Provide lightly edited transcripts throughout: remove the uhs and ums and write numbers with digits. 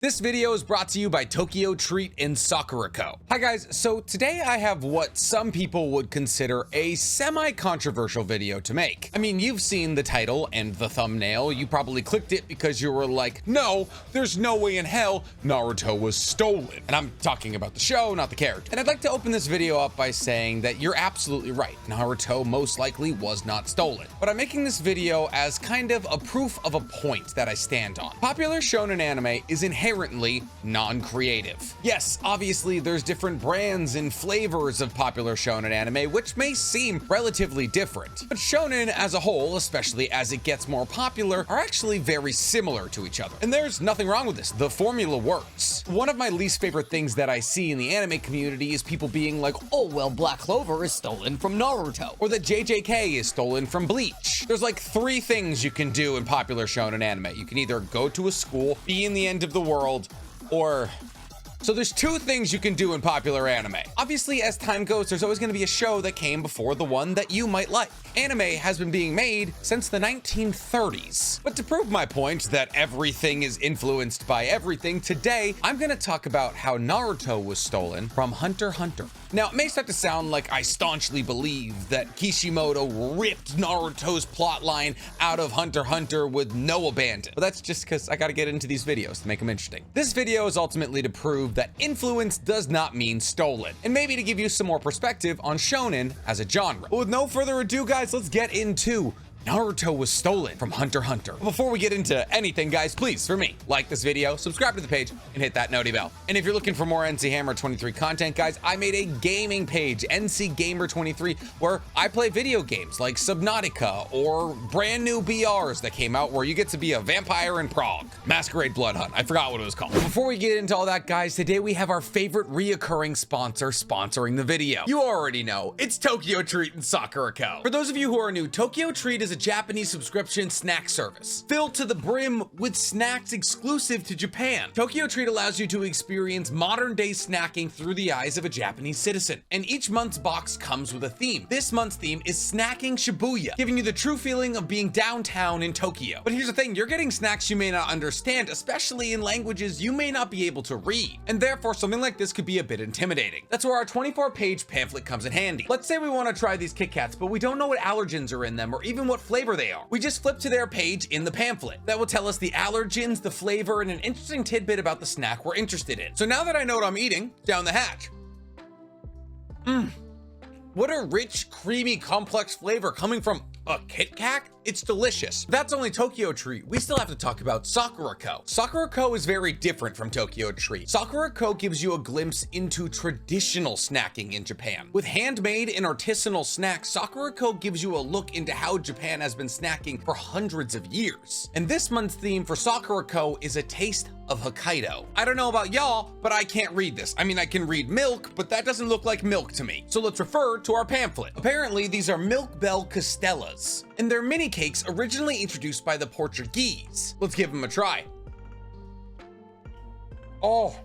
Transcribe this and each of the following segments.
This video is brought to you by Tokyo Treat and Sakura Co. Hi guys, so today I have what some people would consider a semi-controversial video to make. I mean, you've seen the title and the thumbnail. You probably clicked it because you were like, no, there's no way in hell Naruto was stolen. And I'm talking about the show, not the character. And I'd like to open this video up by saying that you're absolutely right. Naruto most likely was not stolen. But I'm making this video as kind of a proof of a point that I stand on. Popular shonen anime is inherently non-creative. Yes, obviously there's different brands and flavors of popular shonen anime, which may seem relatively different, but shonen as a whole, especially as it gets more popular, are actually very similar to each other. And there's nothing wrong with this. The formula works. One of my least favorite things that I see in the anime community is people being like, oh, well, Black Clover is stolen from Naruto, or that JJK is stolen from Bleach. There's like three things you can do in popular shonen anime. You can either go to a school, be in the end of the world, so there's two things you can do in popular anime. Obviously, as time goes, there's always going to be a show that came before the one that you might like. Anime has been being made since the 1930s. But to prove my point that everything is influenced by everything, today I'm going to talk about how Naruto was stolen from HunterXHunter. Now, it may start to sound like I staunchly believe that Kishimoto ripped Naruto's plotline out of HunterXHunter with no abandon, but that's just because I got to get into these videos to make them interesting. This video is ultimately to prove that influence does not mean stolen, and maybe to give you some more perspective on shonen as a genre. But with no further ado, guys, let's get into Naruto was stolen from HunterXHunter. Before we get into anything, guys, please, for me, like this video, subscribe to the page, and hit that noti bell. And if you're looking for more NC Hammer 23 content, guys, I made a gaming page, NC Gamer 23, where I play video games like Subnautica or brand new BRs that came out where you get to be a vampire in Prague. Masquerade Blood Hunt. I forgot what it was called. But before we get into all that, guys, today we have our favorite reoccurring sponsor sponsoring the video. You already know, it's Tokyo Treat and Sakura Co. For those of you who are new, Tokyo Treat is a Japanese subscription snack service filled to the brim with snacks exclusive to Japan. Tokyo Treat allows you to experience modern day snacking through the eyes of a Japanese citizen, and each month's box comes with a theme. This month's theme is Snacking Shibuya, giving you the true feeling of being downtown in Tokyo. But here's the thing, you're getting snacks you may not understand, especially in languages you may not be able to read, and therefore something like this could be a bit intimidating. That's where our 24-page pamphlet comes in handy. Let's say we want to try these Kit Kats, but we don't know what allergens are in them or even what flavor they are. We just flip to their page in the pamphlet. That will tell us the allergens, the flavor, and an interesting tidbit about the snack we're interested in. So now that I know what I'm eating, down the hatch. What a rich, creamy, complex flavor coming from a Kit Kat. It's delicious. That's only Tokyo Treat. We still have to talk about Sakura Co. Sakura Co is very different from Tokyo Treat. Sakura Co gives you a glimpse into traditional snacking in Japan. With handmade and artisanal snacks, Sakura Co gives you a look into how Japan has been snacking for hundreds of years. And this month's theme for Sakura Co is a taste of Hokkaido. I don't know about y'all, but I can't read this. I mean, I can read milk, but that doesn't look like milk to me. So let's refer to our pamphlet. Apparently, these are Milk Bell Costellas, and they're mini cakes originally introduced by the Portuguese. Let's give them a try. Oh,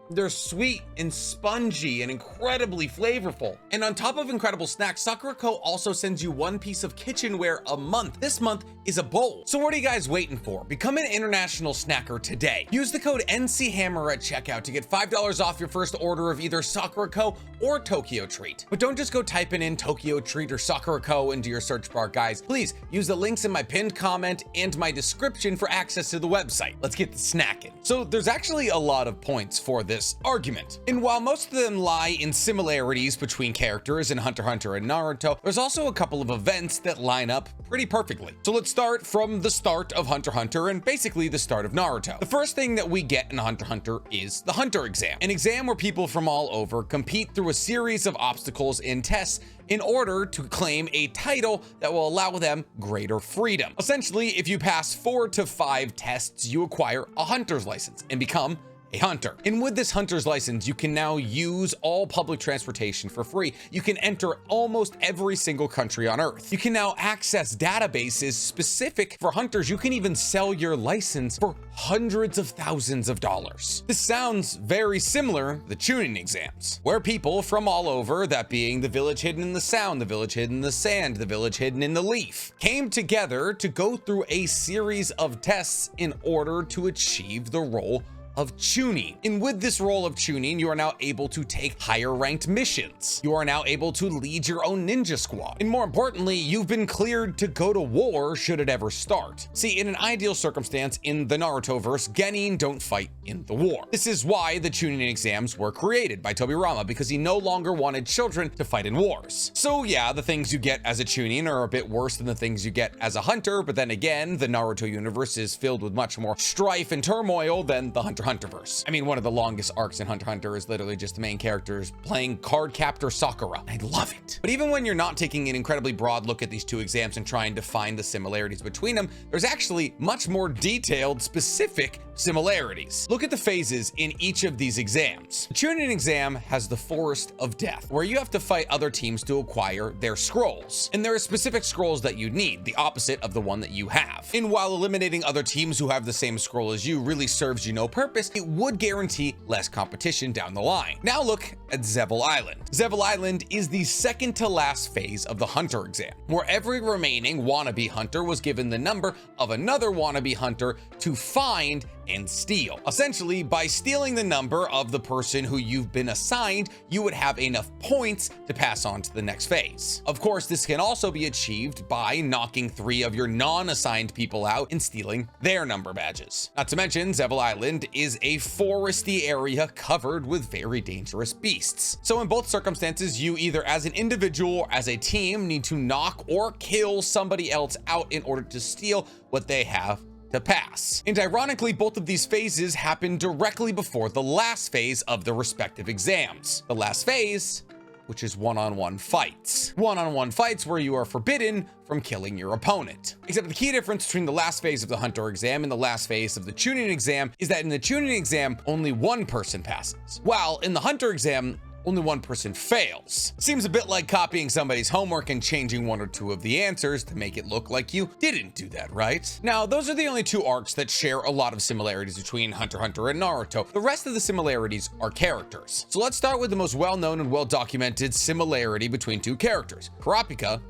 they're sweet and spongy and incredibly flavorful. And on top of incredible snacks, Sakura Co also sends you one piece of kitchenware a month. This month is a bowl. So what are you guys waiting for? Become an international snacker today. Use the code NCHammer at checkout to get $5 off your first order of either Sakura Co or Tokyo Treat. But don't just go typing in Tokyo Treat or Sakura Co into your search bar, guys. Please use the links in my pinned comment and my description for access to the website. Let's get the snacking. So there's actually a lot of points for this argument. And while most of them lie in similarities between characters in HunterXHunter and Naruto, there's also a couple of events that line up pretty perfectly. So let's start from the start of HunterXHunter and basically the start of Naruto. The first thing that we get in HunterXHunter is the Hunter exam, an exam where people from all over compete through a series of obstacles and tests in order to claim a title that will allow them greater freedom. Essentially, if you pass 4 to 5 tests, you acquire a hunter's license and become a hunter. And with this hunter's license, you can now use all public transportation for free. You can enter almost every single country on Earth. You can now access databases specific for hunters. You can even sell your license for hundreds of thousands of dollars. This sounds very similar to the Chunin exams, where people from all over, that being the village hidden in the sound, the village hidden in the sand, the village hidden in the leaf, came together to go through a series of tests in order to achieve the role of Chunin. And with this role of Chunin, you are now able to take higher ranked missions. You are now able to lead your own ninja squad. And more importantly, you've been cleared to go to war should it ever start. See, in an ideal circumstance in the Naruto verse, Genin don't fight in the war. This is why the Chunin exams were created by Tobirama, because he no longer wanted children to fight in wars. So yeah, the things you get as a Chunin are a bit worse than the things you get as a hunter, but then again, the Naruto universe is filled with much more strife and turmoil than the HunterXHunterverse. I mean, one of the longest arcs in HunterXHunter is literally just the main characters playing card captor Sakura. I love it. But even when you're not taking an incredibly broad look at these two exams and trying to find the similarities between them, there's actually much more detailed, specific similarities. Look at the phases in each of these exams. The Chunin exam has the Forest of Death, where you have to fight other teams to acquire their scrolls. And there are specific scrolls that you need, the opposite of the one that you have. And while eliminating other teams who have the same scroll as you really serves you no purpose, it would guarantee less competition down the line. Now look at Zevel Island. Zevel Island is the second to last phase of the Hunter exam, where every remaining wannabe hunter was given the number of another wannabe hunter to find and steal. Essentially, by stealing the number of the person who you've been assigned, you would have enough points to pass on to the next phase. Of course, this can also be achieved by knocking 3 of your non-assigned people out and stealing their number badges. Not to mention, Zevel Island is a foresty area covered with very dangerous beasts. So in both circumstances, you either as an individual or as a team need to knock or kill somebody else out in order to steal what they have to pass. And ironically, both of these phases happen directly before the last phase of the respective exams. The last phase, which is one-on-one fights. One-on-one fights where you are forbidden from killing your opponent. Except the key difference between the last phase of the Hunter exam and the last phase of the Chunin exam is that in the Chunin exam, only one person passes, while in the Hunter exam, only one person fails. Seems a bit like copying somebody's homework and changing 1 or 2 of the answers to make it look like you didn't do that, right? Now, those are the only 2 arcs that share a lot of similarities between HunterXHunter and Naruto. The rest of the similarities are characters. So let's start with the most well-known and well-documented similarity between 2 characters, Karapika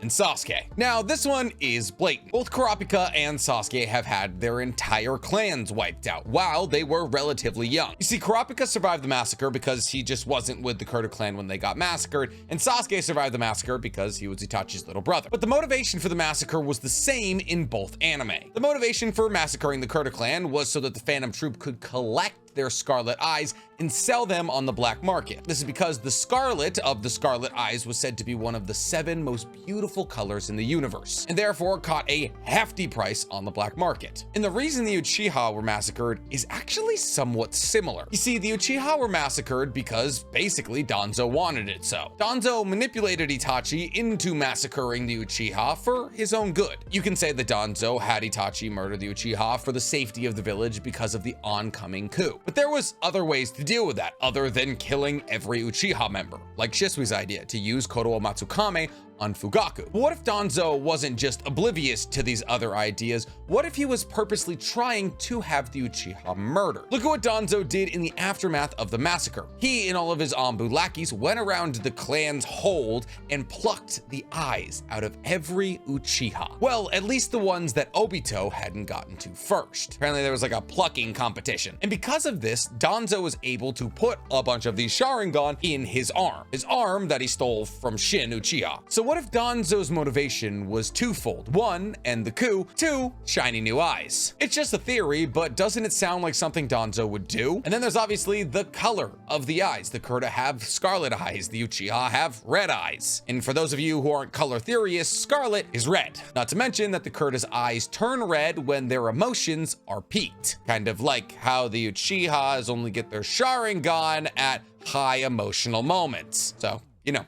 and Sasuke. Now, this one is blatant. Both Karapika and Sasuke have had their entire clans wiped out while they were relatively young. You see, Karapika survived the massacre because he just wasn't with the Kurta clan when they got massacred, and Sasuke survived the massacre because he was Itachi's little brother. But the motivation for the massacre was the same in both anime. The motivation for massacring the Kurta clan was so that the Phantom Troop could collect their scarlet eyes and sell them on the black market. This is because the scarlet of the scarlet eyes was said to be one of the 7 most beautiful colors in the universe, and therefore caught a hefty price on the black market. And the reason the Uchiha were massacred is actually somewhat similar. You see, the Uchiha were massacred because basically Danzo wanted it so. Danzo manipulated Itachi into massacring the Uchiha for his own good. You can say that Danzo had Itachi murder the Uchiha for the safety of the village because of the oncoming coup. But there was other ways to deal with that other than killing every Uchiha member, like Shisui's idea to use Kodowa Matsukame on Fugaku. But what if Danzo wasn't just oblivious to these other ideas? What if he was purposely trying to have the Uchiha murdered? Look at what Danzo did in the aftermath of the massacre. He and all of his Anbu lackeys went around the clan's hold and plucked the eyes out of every Uchiha. Well, at least the ones that Obito hadn't gotten to first. Apparently there was like a plucking competition. And because of this, Danzo was able to put a bunch of these Sharingan in his arm that he stole from Shin Uchiha. So what if Danzo's motivation was twofold? 1, end the coup. 2, shiny new eyes. It's just a theory, but doesn't it sound like something Danzo would do? And then there's obviously the color of the eyes. The Kurta have scarlet eyes, the Uchiha have red eyes. And for those of you who aren't color theorists, scarlet is red. Not to mention that the Kurta's eyes turn red when their emotions are peaked. Kind of like how the Uchihas only get their Sharingan at high emotional moments. So, you know,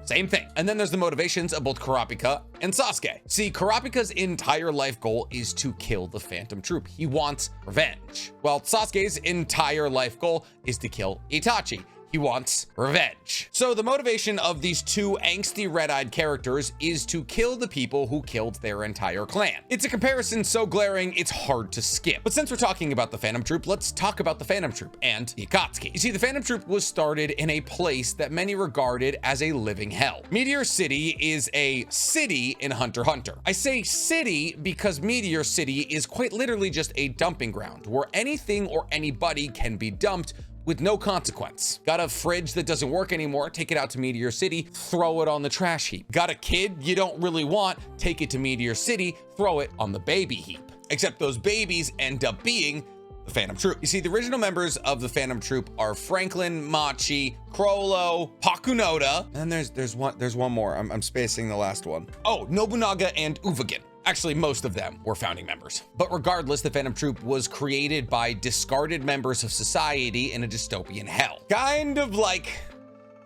same thing. And then there's the motivations of both Karapika and Sasuke. See, Karapika's entire life goal is to kill the Phantom Troop. He wants revenge. While Sasuke's entire life goal is to kill Itachi. He wants revenge. So the motivation of these two angsty red-eyed characters is to kill the people who killed their entire clan. It's a comparison so glaring, it's hard to skip. But since we're talking about the Phantom Troop, let's talk about the Phantom Troop and the Akatsuki. You see, the Phantom Troop was started in a place that many regarded as a living hell. Meteor City is a city in HunterXHunter. I say city because Meteor City is quite literally just a dumping ground where anything or anybody can be dumped with no consequence. Got a fridge that doesn't work anymore, take it out to Meteor City, throw it on the trash heap. Got a kid you don't really want, take it to Meteor City, throw it on the baby heap. Except those babies end up being the Phantom Troop. You see, the original members of the Phantom Troop are Franklin, Machi, Crollo, Pakunoda, and there's one more. I'm spacing the last one. Oh, Nobunaga and Uvagin. Actually, most of them were founding members. But regardless, the Phantom Troop was created by discarded members of society in a dystopian hell. Kind of like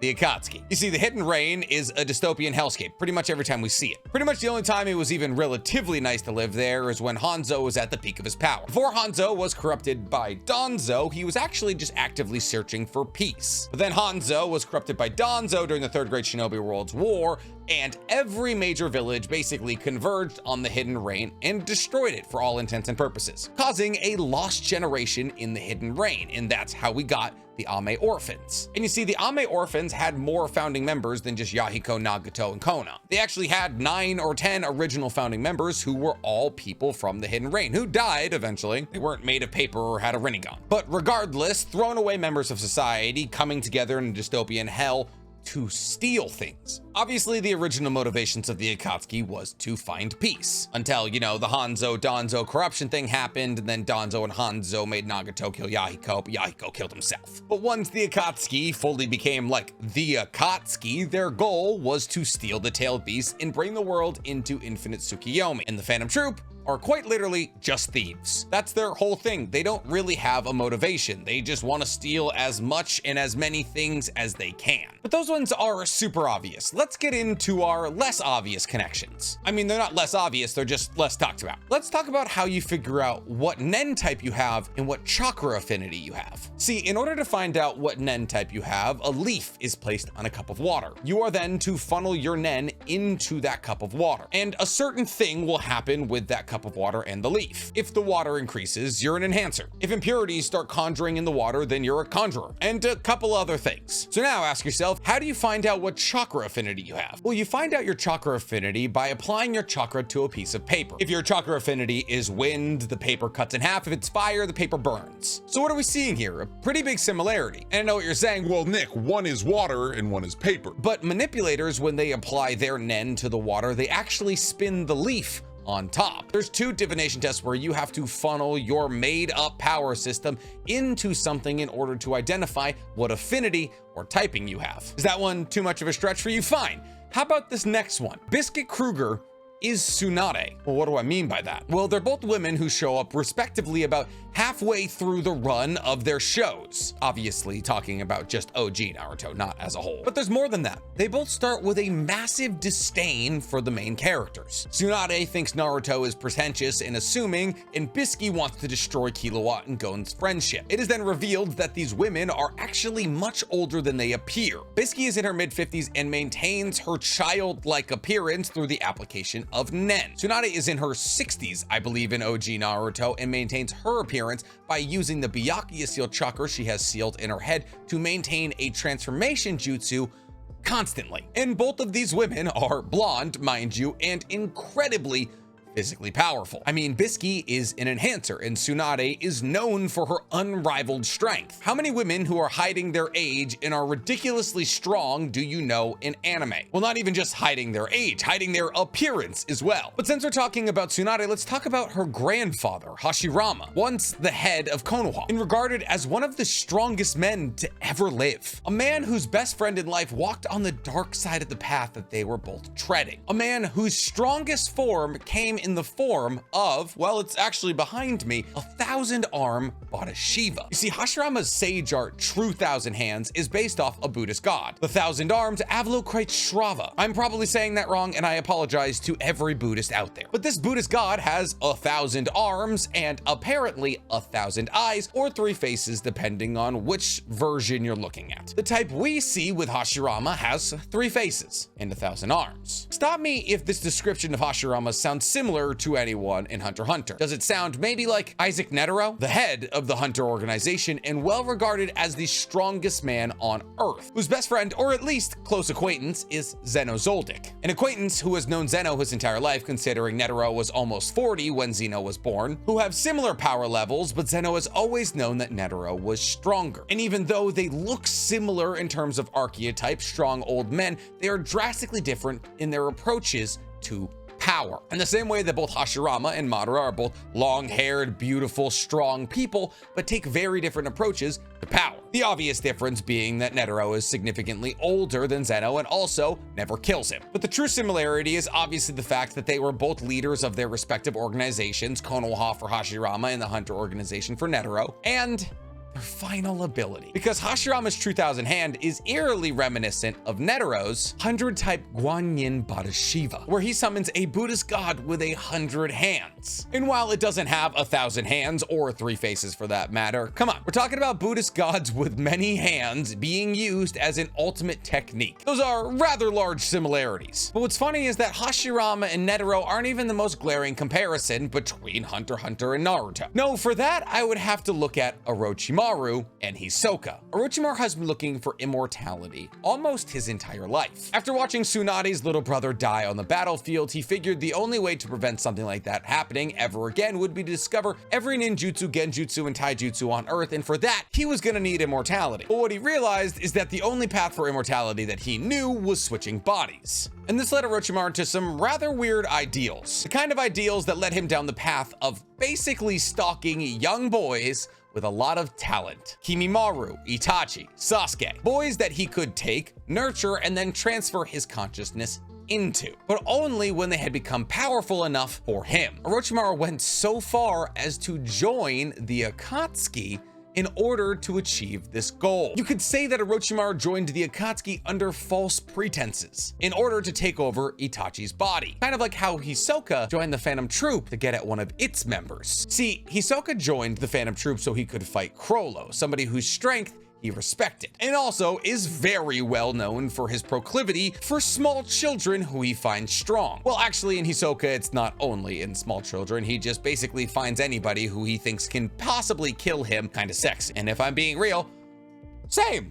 the Akatsuki. You see, the Hidden Rain is a dystopian hellscape pretty much every time we see it. Pretty much the only time it was even relatively nice to live there is when Hanzo was at the peak of his power. Before Hanzo was corrupted by Danzo, he was actually just actively searching for peace. But then Hanzo was corrupted by Danzo during the Third Great Shinobi World's War, and every major village basically converged on the Hidden Rain and destroyed it for all intents and purposes, causing a lost generation in the Hidden Rain, and that's how we got the Ame Orphans. And you see, the Ame Orphans had more founding members than just Yahiko, Nagato, and Kona. They actually had 9 or 10 original founding members who were all people from the Hidden Rain, who died eventually. They weren't made of paper or had a Rinnegan. But regardless, thrown away members of society coming together in a dystopian hell to steal things. Obviously, the original motivations of the Akatsuki was to find peace until, you know, the Hanzo-Danzo corruption thing happened, and then Danzo and Hanzo made Nagato kill Yahiko, but Yahiko killed himself. But once the Akatsuki fully became like the Akatsuki, their goal was to steal the tailed beast and bring the world into infinite Tsukiyomi. And the Phantom Troop are quite literally just thieves. That's their whole thing. They don't really have a motivation. They just want to steal as much and as many things as they can. But those ones are super obvious. Let's get into our less obvious connections. I mean, they're not less obvious, they're just less talked about. Let's talk about how you figure out what Nen type you have and what chakra affinity you have. See, in order to find out what Nen type you have, a leaf is placed on a cup of water. You are then to funnel your Nen into that cup of water, and a certain thing will happen with that cup of water and the leaf. If the water increases, you're an enhancer. If impurities start conjuring in the water, then you're a conjurer, and a couple other things. So now ask yourself, how do you find out what chakra affinity you have? Well, you find out your chakra affinity by applying your chakra to a piece of paper. If your chakra affinity is wind, the paper cuts in half. If it's fire, the paper burns. So what are we seeing here? A pretty big similarity. And I know what you're saying, well, Nick, one is water and one is paper. But manipulators, when they apply their Nen to the water, they actually spin the leaf on top. There's 2 divination tests where you have to funnel your made-up power system into something in order to identify what affinity or typing you have. Is that one too much of a stretch for you? Fine. How about this next one? Biscuit Kruger is Tsunade. Well, what do I mean by that? Well, they're both women who show up respectively about halfway through the run of their shows. Obviously talking about just OG Naruto, not as a whole. But there's more than that. They both start with a massive disdain for the main characters. Tsunade thinks Naruto is pretentious and assuming, and Biski wants to destroy Killua and Gon's friendship. It is then revealed that these women are actually much older than they appear. Biski is in her mid-50s and maintains her childlike appearance through the application of Nen. Tsunade is in her 60s, I believe, in OG Naruto, and maintains her appearance by using the Byakuya seal chakra she has sealed in her head to maintain a transformation jutsu constantly. And both of these women are blonde, mind you, and incredibly physically powerful. I mean, Biski is an enhancer and Tsunade is known for her unrivaled strength. How many women who are hiding their age and are ridiculously strong do you know in anime? Well, not even just hiding their age, hiding their appearance as well. But since we're talking about Tsunade, let's talk about her grandfather, Hashirama, once the head of Konoha, and regarded as one of the strongest men to ever live. A man whose best friend in life walked on the dark side of the path that they were both treading. A man whose strongest form came in the form of, well, it's actually behind me, a 1,000-arm Bodhisattva. You see, Hashirama's sage art, True Thousand Hands, is based off a Buddhist god, the 1,000 Arms Avalokiteshvara. I'm probably saying that wrong, and I apologize to every Buddhist out there. But this Buddhist god has 1,000 arms and apparently 1,000 eyes, or 3 faces, depending on which version you're looking at. The type we see with Hashirama has 3 faces and 1,000 arms. Stop me if this description of Hashirama sounds similar to anyone in HunterXHunter. Does it sound maybe like Isaac Netero, the head of the Hunter organization and well regarded as the strongest man on Earth, whose best friend, or at least close acquaintance, is Zeno Zoldyck, an acquaintance who has known Zeno his entire life, considering Netero was almost 40 when Zeno was born, who have similar power levels, but Zeno has always known that Netero was stronger. And even though they look similar in terms of archetype, strong old men, they are drastically different in their approaches to power. In the same way that both Hashirama and Madara are both long-haired, beautiful, strong people, but take very different approaches to power. The obvious difference being that Netero is significantly older than Zeno and also never kills him. But the true similarity is obviously the fact that they were both leaders of their respective organizations, Konoha for Hashirama and the Hunter organization for Netero, and their final ability. Because Hashirama's True Thousand Hand is eerily reminiscent of Netero's 100-type Guanyin Bodhisattva, where he summons a Buddhist god with 100 hands. And while it doesn't have 1,000 hands, or 3 faces for that matter, come on, we're talking about Buddhist gods with many hands being used as an ultimate technique. Those are rather large similarities. But what's funny is that Hashirama and Netero aren't even the most glaring comparison between HunterXHunter and Naruto. No, for that, I would have to look at Orochimaru and Hisoka. Orochimaru has been looking for immortality almost his entire life. After watching Tsunade's little brother die on the battlefield, he figured the only way to prevent something like that happening ever again would be to discover every ninjutsu, genjutsu, and taijutsu on Earth, and for that, he was gonna need immortality. But what he realized is that the only path for immortality that he knew was switching bodies. And this led Orochimaru to some rather weird ideals. The kind of ideals that led him down the path of basically stalking young boys with a lot of talent. Kimimaro, Itachi, Sasuke, boys that he could take, nurture, and then transfer his consciousness into, but only when they had become powerful enough for him. Orochimaru went so far as to join the Akatsuki in order to achieve this goal. You could say that Orochimaru joined the Akatsuki under false pretenses in order to take over Itachi's body. Kind of like how Hisoka joined the Phantom Troop to get at one of its members. See, Hisoka joined the Phantom Troop so he could fight Crollo, somebody whose strength he respected, and also is very well known for his proclivity for small children who he finds strong. Well, actually, in Hisoka, it's not only in small children. He just basically finds anybody who he thinks can possibly kill him kind of sexy. And if I'm being real, same.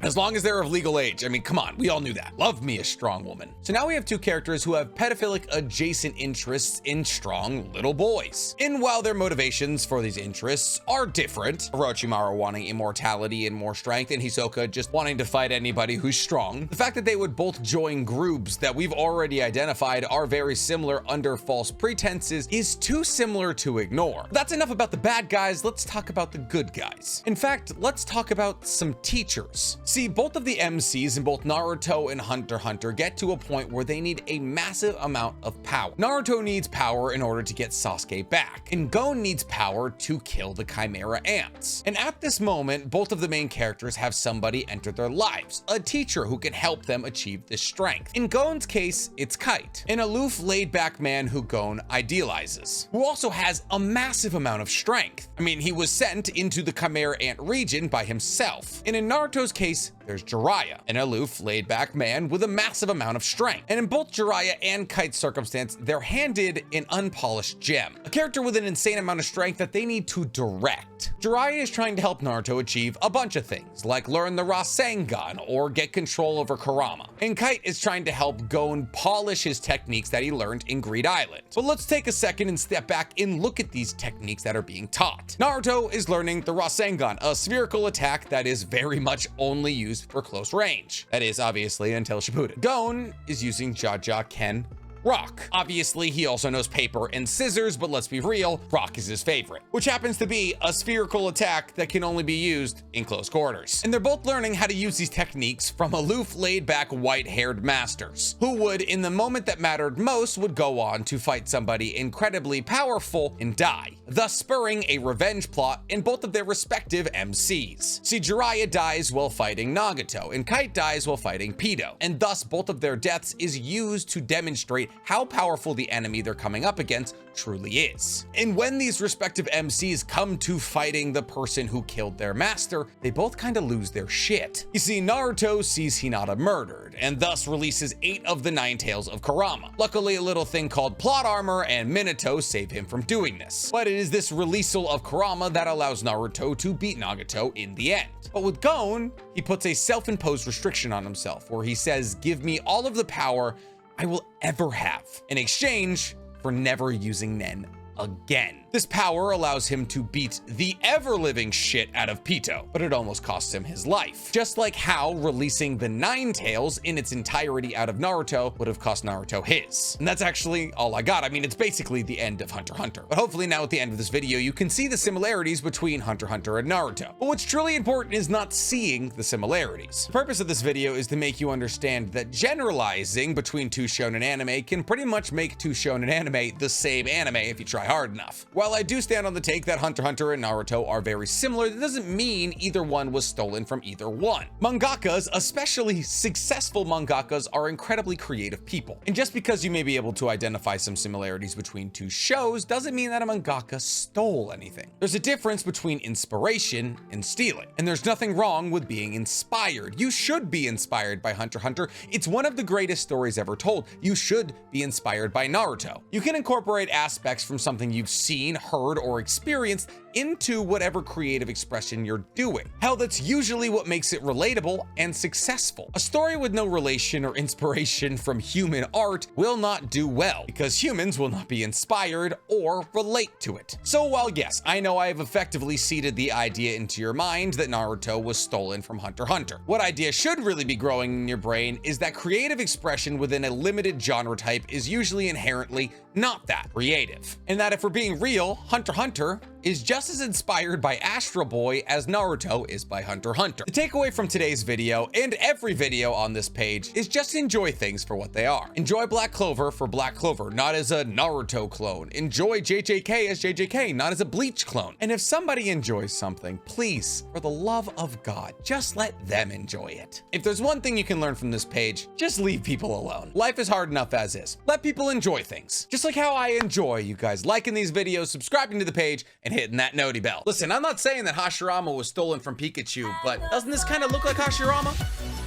As long as they're of legal age. I mean, come on, we all knew that. Love me a strong woman. So now we have 2 characters who have pedophilic adjacent interests in strong little boys. And while their motivations for these interests are different, Orochimaru wanting immortality and more strength, and Hisoka just wanting to fight anybody who's strong, the fact that they would both join groups that we've already identified are very similar under false pretenses is too similar to ignore. That's enough about the bad guys, let's talk about the good guys. In fact, let's talk about some teachers. See, both of the MCs in both Naruto and HunterXHunter get to a point where they need a massive amount of power. Naruto needs power in order to get Sasuke back, and Gon needs power to kill the Chimera Ants. And at this moment, both of the main characters have somebody enter their lives, a teacher who can help them achieve this strength. In Gon's case, it's Kite, an aloof, laid-back man who Gon idealizes, who also has a massive amount of strength. I mean, he was sent into the Chimera Ant region by himself. And in Naruto's case, there's Jiraiya, an aloof, laid-back man with a massive amount of strength. And in both Jiraiya and Kite's circumstance, they're handed an unpolished gem, a character with an insane amount of strength that they need to direct. Jiraiya is trying to help Naruto achieve a bunch of things, like learn the Rasengan or get control over Kurama. And Kite is trying to help Gon polish his techniques that he learned in Greed Island. But let's take a second and step back and look at these techniques that are being taught. Naruto is learning the Rasengan, a spherical attack that is very much only used for close range. That is, obviously, until Shippuden. Gon is using Jaja Ken rock. Obviously, he also knows paper and scissors, but let's be real, rock is his favorite, which happens to be a spherical attack that can only be used in close quarters. And they're both learning how to use these techniques from aloof, laid-back, white-haired masters, who would, in the moment that mattered most, would go on to fight somebody incredibly powerful and die, thus spurring a revenge plot in both of their respective MCs. See, Jiraiya dies while fighting Nagato, and Kite dies while fighting Pito, and thus both of their deaths is used to demonstrate how powerful the enemy they're coming up against truly is. And when these respective MCs come to fighting the person who killed their master, they both kind of lose their shit. You see, Naruto sees Hinata murdered, and thus releases 8 of the 9 tails of Kurama. Luckily, a little thing called plot armor and Minato save him from doing this. But it is this releasal of Kurama that allows Naruto to beat Nagato in the end. But with Gon, he puts a self-imposed restriction on himself, where he says, "Give me all of the power I will ever have in exchange for never using Nen again." This power allows him to beat the ever-living shit out of Pito, but it almost costs him his life. Just like how releasing the 9 tails in its entirety out of Naruto would have cost Naruto his. And that's actually all I got. I mean, it's basically the end of HunterXHunter. But hopefully now at the end of this video, you can see the similarities between HunterXHunter and Naruto. But what's truly important is not seeing the similarities. The purpose of this video is to make you understand that generalizing between 2 shonen anime can pretty much make 2 shonen anime the same anime if you try hard enough. While I do stand on the take that HunterXHunter and Naruto are very similar, that doesn't mean either one was stolen from either one. Mangakas, especially successful mangakas, are incredibly creative people. And just because you may be able to identify some similarities between 2 shows doesn't mean that a mangaka stole anything. There's a difference between inspiration and stealing. And there's nothing wrong with being inspired. You should be inspired by HunterXHunter. It's one of the greatest stories ever told. You should be inspired by Naruto. You can incorporate aspects from something you've seen, heard, or experienced into whatever creative expression you're doing. Hell, that's usually what makes it relatable and successful. A story with no relation or inspiration from human art will not do well, because humans will not be inspired or relate to it. So while yes, I know I have effectively seeded the idea into your mind that Naruto was stolen from HunterXHunter, what idea should really be growing in your brain is that creative expression within a limited genre type is usually inherently not that creative. And that if we're being real, HunterXHunter is just as inspired by Astro Boy as Naruto is by HunterXHunter. The takeaway from today's video, and every video on this page, is just enjoy things for what they are. Enjoy Black Clover for Black Clover, not as a Naruto clone. Enjoy JJK as JJK, not as a Bleach clone. And if somebody enjoys something, please, for the love of God, just let them enjoy it. If there's one thing you can learn from this page, just leave people alone. Life is hard enough as is. Let people enjoy things. Just like how I enjoy you guys liking these videos, subscribing to the page, and hitting that noti bell. Listen, I'm not saying that Hashirama was stolen from Pikachu, but doesn't this kind of look like Hashirama?